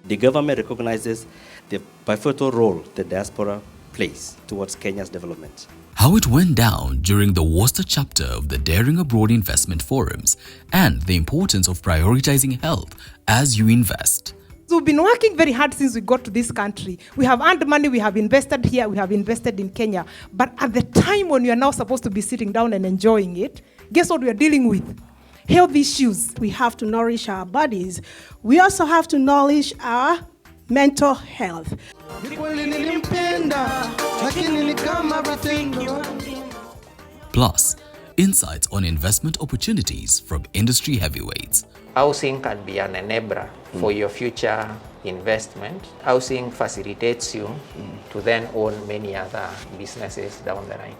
The government recognizes the pivotal role the diaspora plays towards Kenya's development. How it went down during the Worcester chapter of the Daring Abroad Investment Forums, and the importance of prioritizing health as you invest. So we've been working very hard since we got to this country. We have earned money, we have invested here, we have invested in Kenya. But at the time when we are now supposed to be sitting down and enjoying it, guess what we are dealing with? Health issues. We have to nourish our bodies. We also have to nourish our mental health. Plus, insights on investment opportunities from industry heavyweights. Housing can be an enabler for your future investment. Housing facilitates you to then own many other businesses down the line.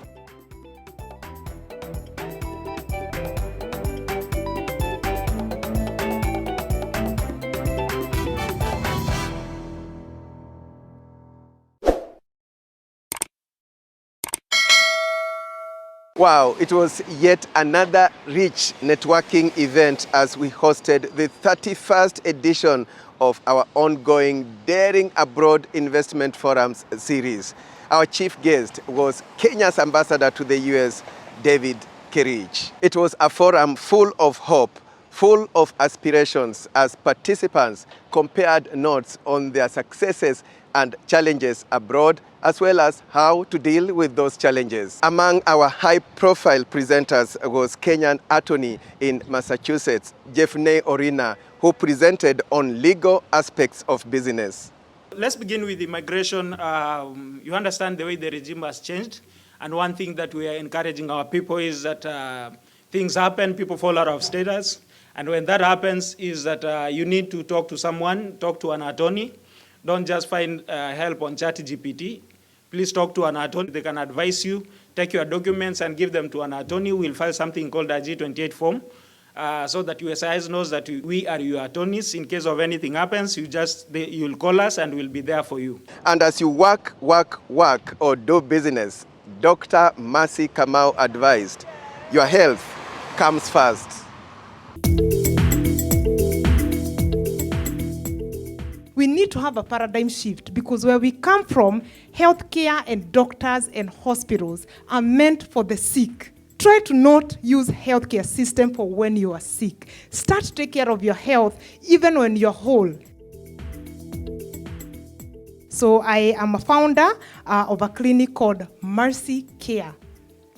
Wow, it was yet another rich networking event as we hosted the 31st edition of our ongoing Daring Abroad Investment Forums series. Our chief guest was Kenya's ambassador to the US, David Kerich. It was a forum full of hope, full of aspirations as participants compared notes on their successes and challenges abroad, as well as how to deal with those challenges. Among our high-profile presenters was Kenyan attorney in Massachusetts, Jeffney Orina, who presented on legal aspects of business. Let's begin with immigration. You understand the way the regime has changed, and one thing that we are encouraging our people is that things happen, people fall out of status, and when that happens is that you need to talk to someone, talk to an attorney. Don't just find help on ChatGPT. Please talk to an attorney. They can advise you. Take your documents and give them to an attorney. We'll file something called a G28 form so that USIS knows that we are your attorneys. In case of anything happens, you'll call us and we'll be there for you. And as you work or do business, Dr. Mercy Kamau advised, your health comes first. We need to have a paradigm shift because where we come from, healthcare and doctors and hospitals are meant for the sick. Try to not use healthcare system for when you are sick. Start to take care of your health even when you're whole. So I am a founder of a clinic called Mercy Care.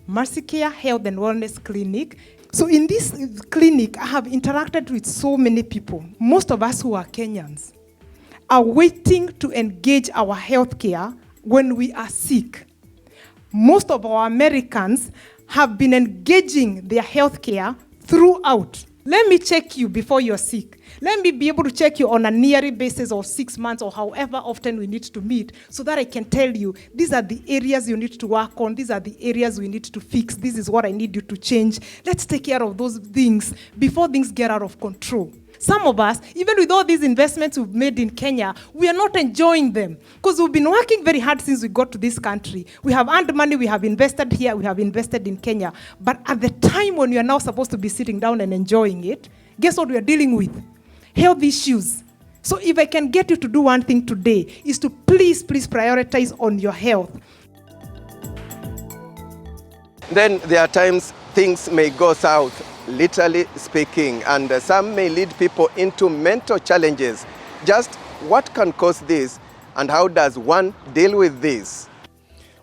Mercy Care Health and Wellness Clinic. So in this clinic, I have interacted with so many people, most of us who are Kenyans, are waiting to engage our healthcare when we are sick. Most of our Americans have been engaging their healthcare throughout. Let me check you before you're sick. Let me be able to check you on a yearly basis or 6 months or however often we need to meet so that I can tell you, these are the areas you need to work on, these are the areas we need to fix, this is what I need you to change. Let's take care of those things before things get out of control. Some of us, even with all these investments we've made in Kenya, we are not enjoying them because we've been working very hard since we got to this country. We have earned money, we have invested here, we have invested in Kenya. But at the time when we are now supposed to be sitting down and enjoying it, guess what we are dealing with? Health issues. So if I can get you to do one thing today, is to please prioritize on your health. Then there are times things may go south, literally speaking, and some may lead people into mental challenges. Just what can cause this, and how does one deal with this?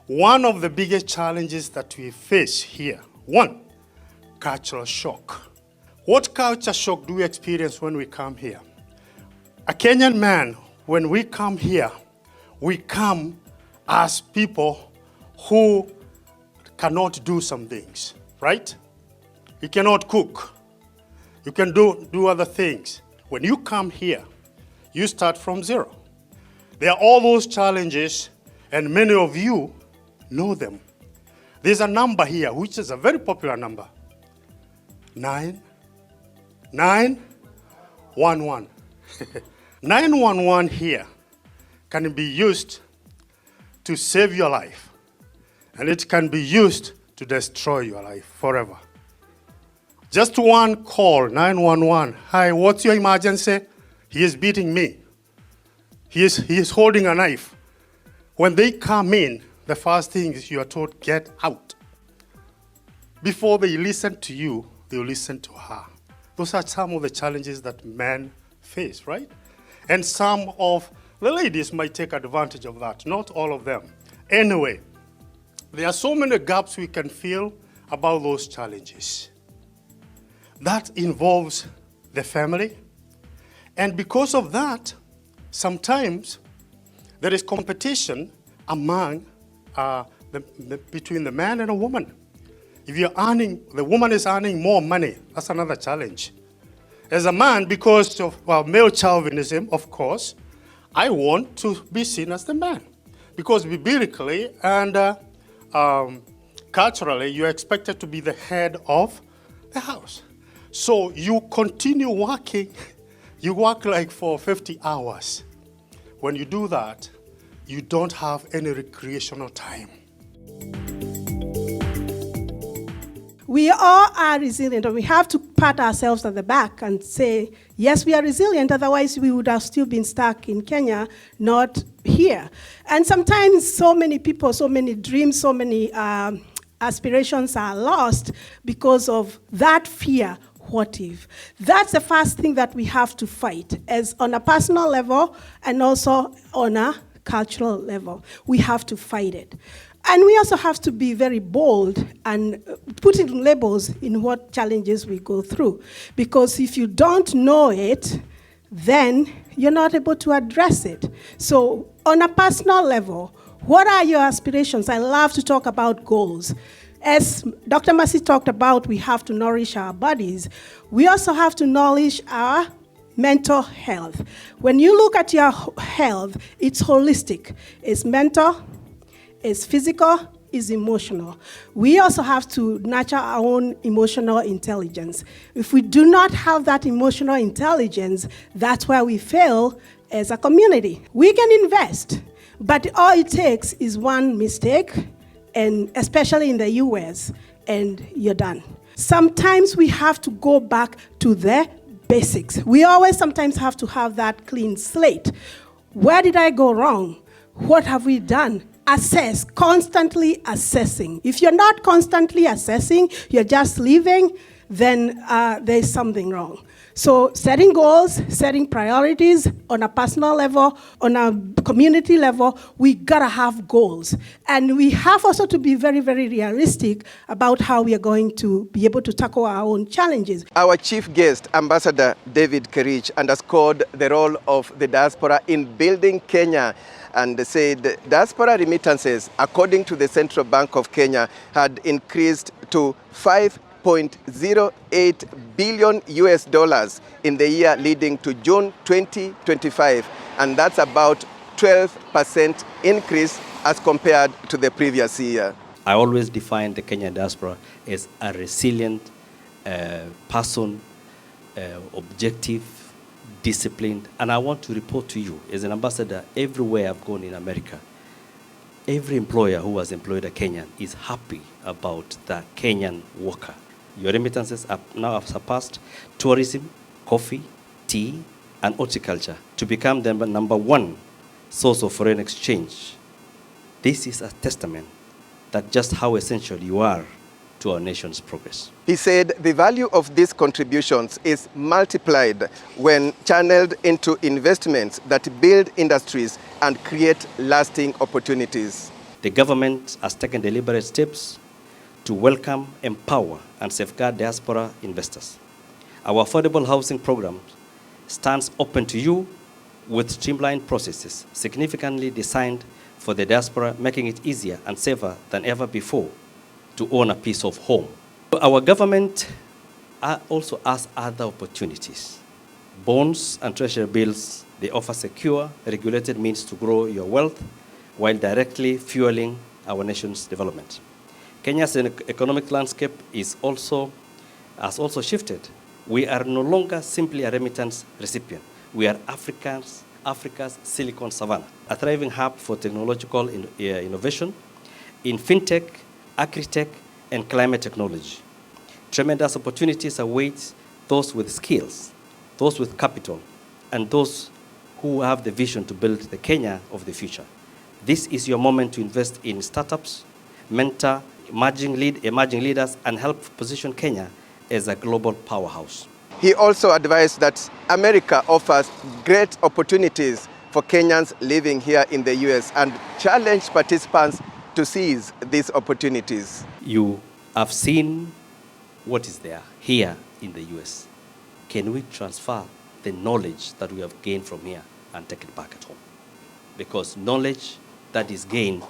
One of the biggest challenges that we face here, one, cultural shock. What culture shock do we experience when we come here? A Kenyan man, when we come here, we come as people who cannot do some things, right? You cannot cook. You can do other things. When you come here, you start from zero. There are all those challenges, and many of you know them. There's a number here, which is a very popular number. 911. 911 here can be used to save your life, and it can be used to destroy your life forever. Just one call, 911. Hi, what's your emergency? He is beating me. He is holding a knife. When they come in, the first thing is you are told, get out. Before they listen to you, they will listen to her. Those are some of the challenges that men face, right? And some of the ladies might take advantage of that, not all of them. Anyway, there are so many gaps we can fill about those challenges. That involves the family. And because of that, sometimes there is competition among between the man and a woman. If the woman is earning more money, that's another challenge. As a man, because of male chauvinism, of course, I want to be seen as the man. Because biblically and culturally, you're expected to be the head of the house. So you continue working, you work like for 50 hours. When you do that, you don't have any recreational time. We all are resilient, and we have to pat ourselves at the back and say, yes, we are resilient, otherwise we would have still been stuck in Kenya, not here. And sometimes so many people, so many dreams, so many aspirations are lost because of that fear. What if? That's the first thing that we have to fight, as on a personal level and also on a cultural level. We have to fight it. And we also have to be very bold and put in labels in what challenges we go through. Because if you don't know it, then you're not able to address it. So on a personal level, what are your aspirations? I love to talk about goals. As Dr. Mercy talked about, we have to nourish our bodies. We also have to nourish our mental health. When you look at your health, it's holistic. It's mental, it's physical, it's emotional. We also have to nurture our own emotional intelligence. If we do not have that emotional intelligence, that's where we fail as a community. We can invest, but all it takes is one mistake, and especially in the US, and you're done. Sometimes we have to go back to the basics. We always sometimes have to have that clean slate. Where did I go wrong? What have we done? Assess, constantly assessing. If you're not constantly assessing, you're just living, then there's something wrong. So setting goals, setting priorities on a personal level, on a community level, we gotta have goals. And we have also to be very, very realistic about how we are going to be able to tackle our own challenges. Our chief guest, Ambassador David Kerich, underscored the role of the diaspora in building Kenya and said diaspora remittances, according to the Central Bank of Kenya, had increased to $5.08 billion in the year leading to June 2025, and that's about 12% increase as compared to the previous year. I always define the Kenyan diaspora as a resilient person, objective, disciplined, and I want to report to you, as an ambassador, everywhere I've gone in America, every employer who has employed a Kenyan is happy about the Kenyan worker. Your remittances now have surpassed tourism, coffee, tea, and horticulture to become the number one source of foreign exchange. This is a testament that just how essential you are to our nation's progress. He said the value of these contributions is multiplied when channeled into investments that build industries and create lasting opportunities. The government has taken deliberate steps to welcome, empower, and safeguard diaspora investors. Our affordable housing program stands open to you with streamlined processes significantly designed for the diaspora, making it easier and safer than ever before to own a piece of home. Our government also has other opportunities. Bonds and treasury bills, they offer secure, regulated means to grow your wealth while directly fueling our nation's development. Kenya's economic landscape has also shifted. We are no longer simply a remittance recipient. We are Africa's Silicon Savannah, a thriving hub for technological innovation in fintech, agri-tech, and climate technology. Tremendous opportunities await those with skills, those with capital, and those who have the vision to build the Kenya of the future. This is your moment to invest in startups, mentor emerging leaders, and help position Kenya as a global powerhouse. He also advised that America offers great opportunities for Kenyans living here in the US and challenged participants to seize these opportunities. You have seen what is there here in the US. Can we transfer the knowledge that we have gained from here and take it back at home? Because knowledge that is gained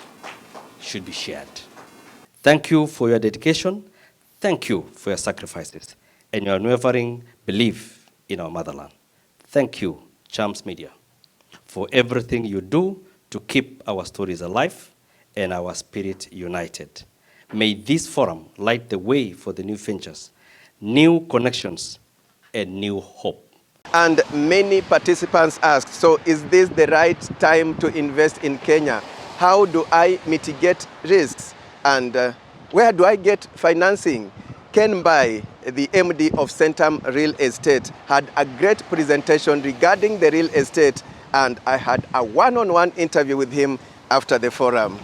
should be shared. Thank you for your dedication. Thank you for your sacrifices and your unwavering belief in our motherland. Thank you, Chams Media, for everything you do to keep our stories alive and our spirit united. May this forum light the way for the new ventures, new connections, and new hope. And many participants asked, so is this the right time to invest in Kenya? How do I mitigate risks? And where do I get financing? Ken Bai, the MD of Centum Real Estate, had a great presentation regarding the real estate, and I had a one-on-one interview with him after the forum.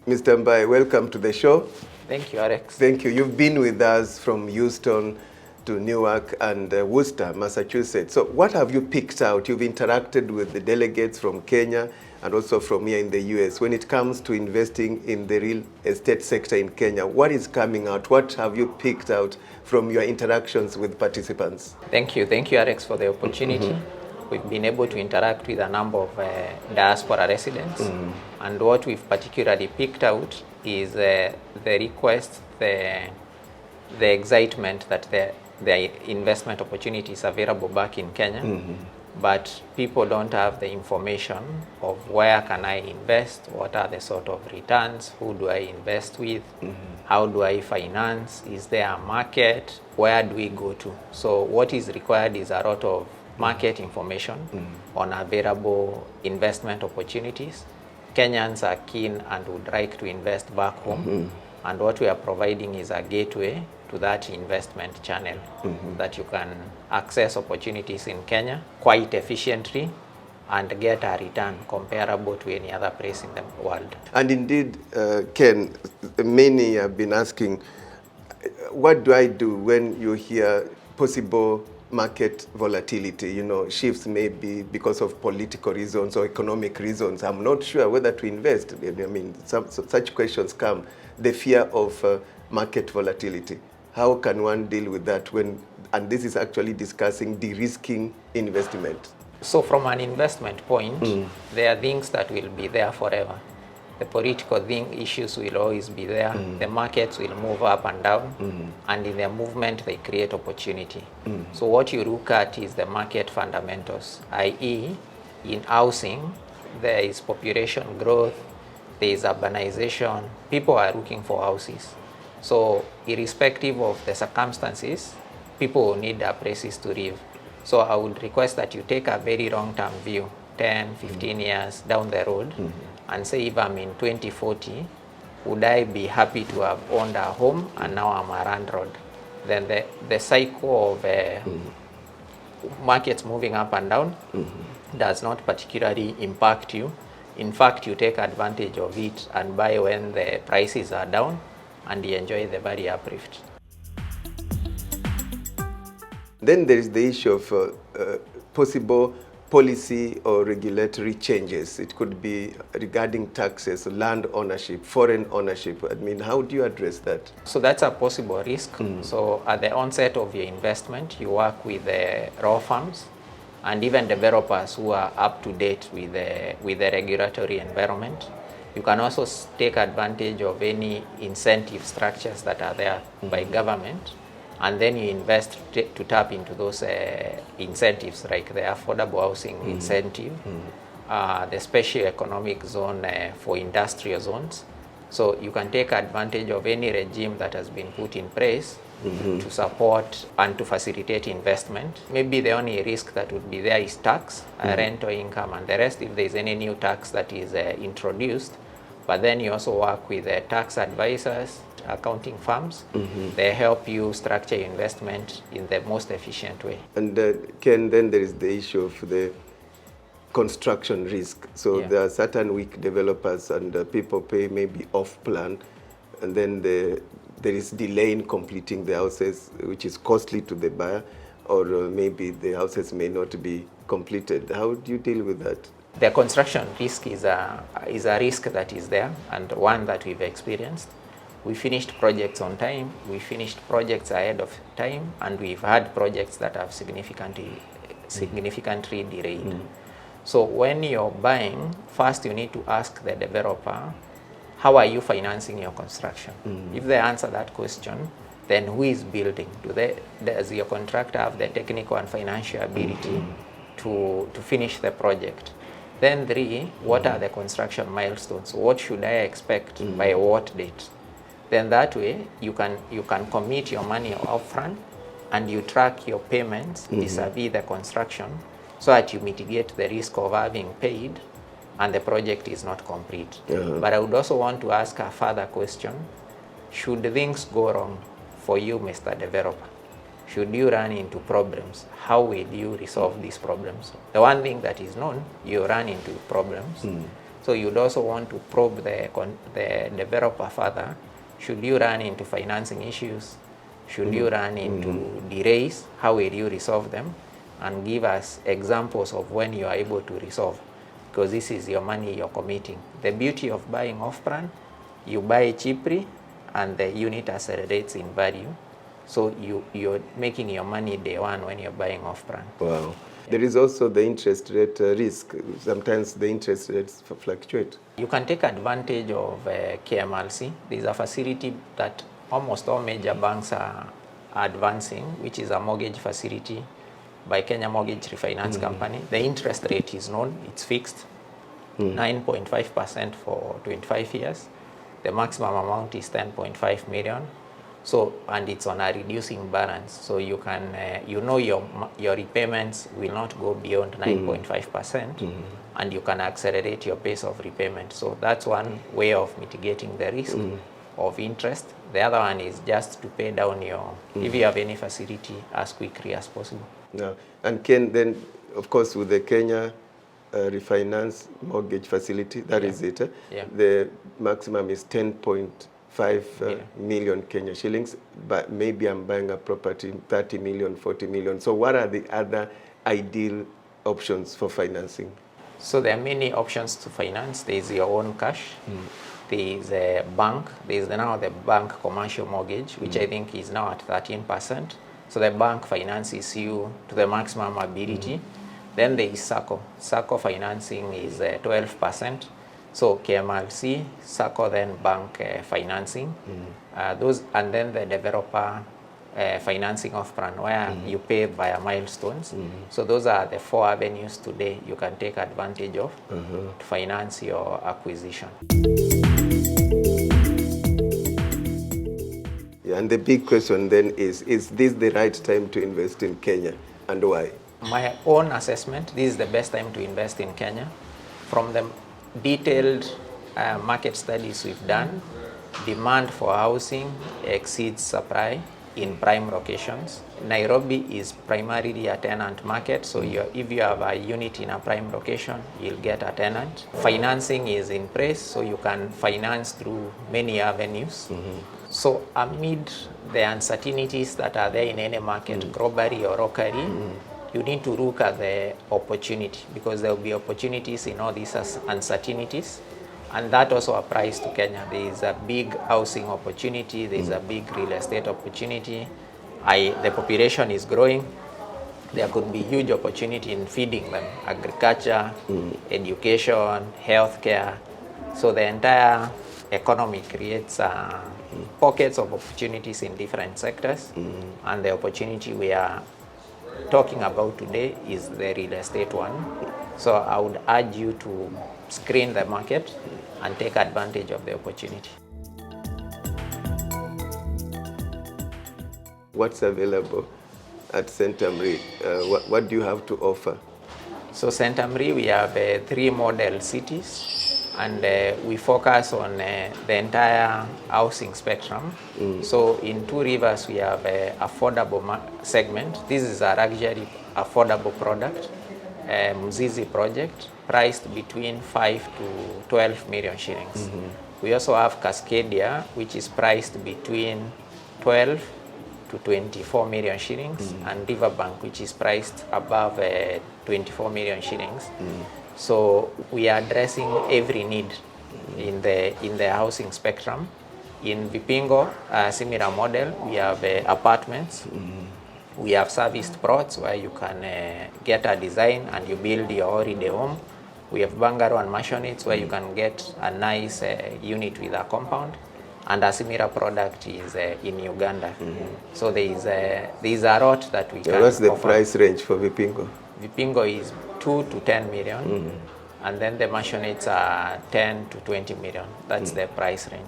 Mr. Mbai, welcome to the show. Thank you, Alex. Thank you. You've been with us from Houston to Newark and Worcester, Massachusetts. So what have you picked out? You've interacted with the delegates from Kenya and also from here in the US. When it comes to investing in the real estate sector in Kenya, what is coming out? What have you picked out from your interactions with participants? Thank you, Alex, for the opportunity. We've been able to interact with a number of diaspora residents, and what we've particularly picked out is the request, the excitement that the investment opportunities available back in Kenya, but people don't have the information of where can I invest, what are the sort of returns, who do I invest with, how do I finance, is there a market, where do we go to? So what is required is a lot of market information on available investment opportunities. Kenyans are keen and would like to invest back home, and what we are providing is a gateway to that investment channel that you can access opportunities in Kenya quite efficiently and get a return comparable to any other place in the world. And indeed, Ken, many have been asking, what do I do when you hear possible market volatility, shifts maybe because of political reasons or economic reasons? I'm not sure whether to invest. I mean, such questions come. The fear of market volatility. How can one deal with that and this is actually discussing de-risking investment? So from an investment point, there are things that will be there forever. The political issues will always be there. The markets will move up and down, and in their movement, they create opportunity. So what you look at is the market fundamentals, i.e., in housing, there is population growth, there is urbanization, people are looking for houses. So irrespective of the circumstances, people will need their places to live. So I would request that you take a very long-term view, 10, 15 years down the road, and say if I'm in 2040, would I be happy to have owned a home and now I'm a landlord? Then the cycle of markets moving up and down does not particularly impact you. In fact, you take advantage of it and buy when the prices are down and you enjoy the very uplift. Then there is the issue of possible policy or regulatory changes. It could be regarding taxes, land ownership, foreign ownership. I mean, how do you address that? So that's a possible risk. So at the onset of your investment, you work with the law firms and even developers who are up to date with the regulatory environment. You can also take advantage of any incentive structures that are there by government, and then you invest to tap into those incentives, like the affordable housing incentive, the special economic zone for industrial zones. So you can take advantage of any regime that has been put in place to support and to facilitate investment. Maybe the only risk that would be there is tax, rental income, and the rest if there is any new tax that is introduced. But then you also work with tax advisors accounting firms. They help you structure your investment in the most efficient way. And Ken, then there is the issue of the construction risk. So there are certain weak developers and people pay maybe off plan, and then there is delay in completing the houses, which is costly to the buyer, or maybe the houses may not be completed. How do you deal with that? The construction risk is a risk that is there, and one that we've experienced. We finished projects on time, we finished projects ahead of time, and we've had projects that have significantly derailed. So when you're buying, first you need to ask the developer, how are you financing your construction? If they answer that question, then who is building? Does your contractor have the technical and financial ability to finish the project? Then 3, what are the construction milestones? What should I expect by what date? Then that way, you can commit your money upfront and you track your payments vis-a-vis the construction so that you mitigate the risk of having paid and the project is not complete. But I would also want to ask a further question. Should things go wrong for you, Mr. Developer? Should you run into problems, how will you resolve these problems? The one thing that is known, you run into problems. So you'd also want to probe the developer further. Should you run into financing issues? Should you run into delays? How will you resolve them? And give us examples of when you are able to resolve, because this is your money you're committing. The beauty of buying off-plan, you buy cheaply and the unit accelerates in value. So you're making your money day one when you're buying off-plan. Wow. There is also the interest rate risk. Sometimes the interest rates fluctuate. You can take advantage of KMLC. There's a facility that almost all major banks are advancing, which is a mortgage facility by Kenya Mortgage Refinance Company. The interest rate is known, it's fixed, 9.5% for 25 years. The maximum amount is 10.5 million. So, and it's on a reducing balance. So you can, your repayments will not go beyond 9.5%, and you can accelerate your pace of repayment. So that's one way of mitigating the risk of interest. The other one is just to pay down your, if you have any facility, as quickly as possible. Yeah. And Ken, then, of course, with the Kenya refinance mortgage facility, that is it. The maximum is 10.5 million Kenya shillings, but maybe I'm buying a property 30 million, 40 million. So what are the other ideal options for financing? So there are many options to finance. There's your own cash. There's a bank. There's now the bank commercial mortgage, which I think is now at 13%. So the bank finances you to the maximum ability. Then there is SACCO. SACCO financing is 12%. So KMLC, SACCO, then bank financing. Those, and then the developer financing off-plan, where you pay via milestones. So those are the 4 avenues today you can take advantage of to finance your acquisition. Yeah, and the big question then is this the right time to invest in Kenya, and why? My own assessment, this is the best time to invest in Kenya. From the detailed market studies we've done, demand for housing exceeds supply in prime locations. Nairobi is primarily a tenant market, so if you have a unit in a prime location, you'll get a tenant. Financing is in place, so you can finance through many avenues. So amid the uncertainties that are there in any market, globally or locally, you need to look at the opportunity, because there will be opportunities in all these uncertainties. And that also applies to Kenya. There is a big housing opportunity, there is a big real estate opportunity. The population is growing. There could be huge opportunity in feeding them, agriculture, education, healthcare. So the entire economy creates pockets of opportunities in different sectors. And the opportunity we are talking about today is the real estate one. So I would urge you to screen the market and take advantage of the opportunity. What's available at Centum? What do you have to offer? So Centum, we have 3 model cities, and we focus on the entire housing spectrum. So in Two Rivers, we have an affordable segment. This is a luxury affordable product, Mzizi project, priced between 5 to 12 million shillings. We also have Cascadia, which is priced between 12 to 24 million shillings, and Riverbank, which is priced above 24 million shillings. So we are addressing every need in the housing spectrum. In Vipingo, a similar model, we have apartments. We have serviced plots where you can get a design and you build your holiday home. We have bungalow and mansionettes where you can get a nice unit with a compound. And a similar product is in Uganda. So there is a lot that we can What's the offer. price range for Vipingo? Vipingo is 2 to 10 million. And then the mansionettes are 10 to 20 million. That's the price range.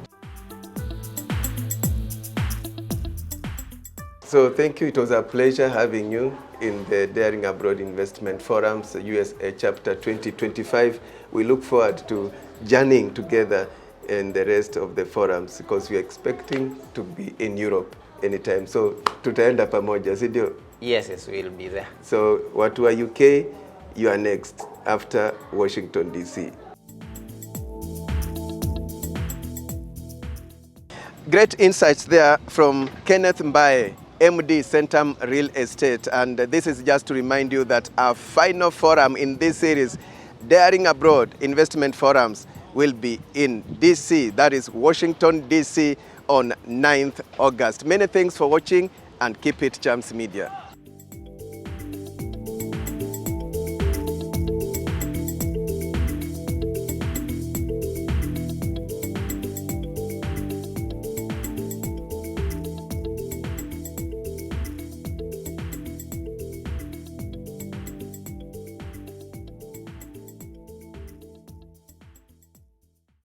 So thank you. It was a pleasure having you in the Daring Abroad Investment Forum's USA Chapter 2025. We look forward to journeying together in the rest of the forums because we're expecting to be in Europe anytime. So tutaenda pamoja, si ndio? Yes, we'll be there. So watu wa UK, you are next after Washington, D.C. Great insights there from Kenneth Mbae, MD Centum Real Estate. And this is just to remind you that our final forum in this series, Daring Abroad Investment Forums, will be in D.C., that is Washington, D.C. on 9th August. Many thanks for watching and keep it Chams Media.